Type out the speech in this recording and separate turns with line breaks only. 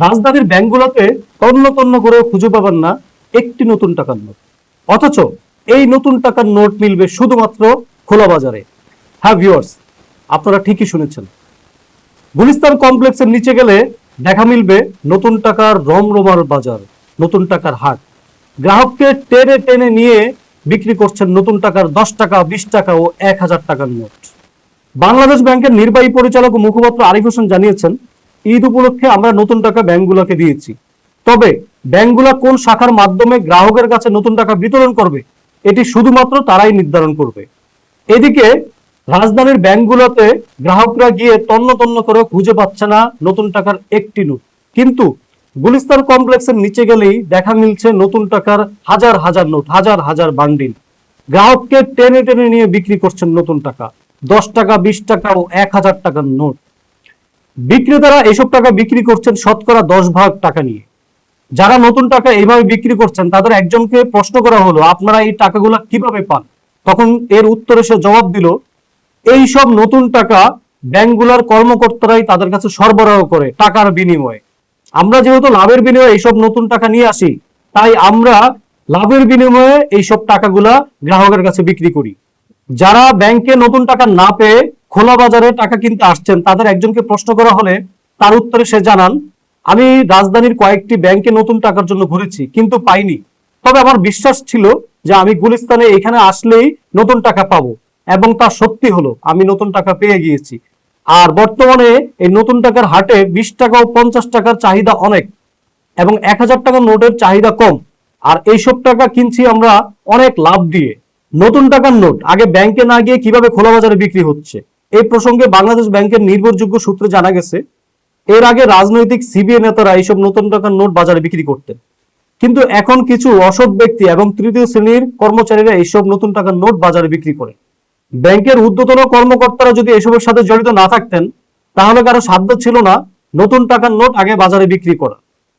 রাজধানীর ব্যাংকগুলোতে তন্ন তন্ন করে খুঁজে পাবেন না একটি নতুন টাকার নোট, অথচ এই নতুন টাকার নোট মিলবে শুধুমাত্র খোলা বাজারে। হ্যাঁ ভিউয়ার্স, আপনারা ঠিকই শুনেছেন। গুলিস্তান কমপ্লেক্সের নিচে গেলে দেখা মিলবে নতুন টাকার রমরমার বাজার, নতুন টাকার হাট। গ্রাহককে টেনে টেনে নিয়ে বিক্রি করছেন নতুন টাকার 10 টাকা, 20 টাকা ও 1000 টাকার নোট। বাংলাদেশ ব্যাংকের নির্বাহী পরিচালক ও মুখপাত্র আরিফ হোসেন জানিয়েছেন, ঈদ উপলক্ষে আমরা নতুন টাকা ব্যাংকগুলোকে দিয়েছি। তবে ব্যাংকগুলো কোন শাখার মাধ্যমে গ্রাহকের কাছে নতুন টাকা বিতরণ করবে এটি শুধুমাত্র তারাই নির্ধারণ করবে। এদিকে রাজধানীর ব্যাংকগুলোতে গ্রাহকরা গিয়ে তন্ন তন্ন করে খুঁজে পাচ্ছে না নতুন টাকার একটি নোট, কিন্তু গুলিস্তান কমপ্লেক্সের নিচে গেলেই দেখা মিলছে নতুন টাকার হাজার হাজার নোট, হাজার হাজার বান্ডিল। গ্রাহককে টেনে টেনে নিয়ে বিক্রি করছেন নতুন টাকা, 10 টাকা, 20 টাকা ও 1000 টাকার নোট। বিক্রেতারা এসব টাকা বিক্রি করছেন শতকরা 10 ভাগ টাকা নিয়ে। যারা নতুন টাকা এইভাবে বিক্রি করছেন তাদের একজনকে প্রশ্ন করা হলো, আপনারা এই টাকাগুলো কিভাবে পান? তখন এর উত্তরে সে জবাব দিল, এই সব নতুন টাকা ব্যাংকগুলোর কর্মকর্তারাই তাদের কাছে সরবরাহ করে টাকার বিনিময়ে। আমরা যেহেতু লাভের বিনিময়ে এইসব নতুন টাকা নিয়ে আসি, তাই আমরা লাভের বিনিময়ে এইসব টাকাগুলা গ্রাহকের কাছে বিক্রি করি। যারা ব্যাংকে নতুন টাকা না পেয়ে খোলা বাজারে টাকা কিনতে আসছেন তাদের একজনকে প্রশ্ন করা হলে তার উত্তরে সে জানান, আমি রাজধানীর কয়েকটি ব্যাংকে নতুন টাকার জন্য ঘুরেছি কিন্তু পাইনি। তবে আমার বিশ্বাস ছিল যে আমি গুলিস্তানে এখানে আসলেই নতুন টাকা পাবো, এবং তা সত্যি হলো, আমি নতুন টাকা পেয়ে গিয়েছি। আর বর্তমানে এই নতুন টাকার হাটে 20 টাকা ও 50 টাকার চাহিদা অনেক, এবং 1000 টাকার নোটের চাহিদা কম। আর এইসব টাকা কিনছি আমরা অনেক লাভ দিয়ে। নতুন টাকার নোট আগে ব্যাংকে না গিয়ে কিভাবে খোলা বাজারে বিক্রি হচ্ছে, এই প্রসঙ্গে বাংলাদেশ ব্যাংকের নির্ভরযোগ্য সূত্রে জানা গেছে, এর আগে রাজনৈতিক সিবিএ নেতারা এইসব নতুন টাকার নোট বাজারে বিক্রি করতেন, কিন্তু এখন কিছু অসৎ ব্যক্তি এবং তৃতীয় শ্রেণীর কর্মচারীরা এইসব নতুন টাকার নোট বাজারে বিক্রি করে। ব্যাংকের ঊর্ধ্বতন কর্মকর্তারা যদি এসবের সাথে জড়িত না থাকতেন তাহলে কারো সাধ্য ছিল না নতুন টাকার নোট আগে বাজারে বিক্রি করা।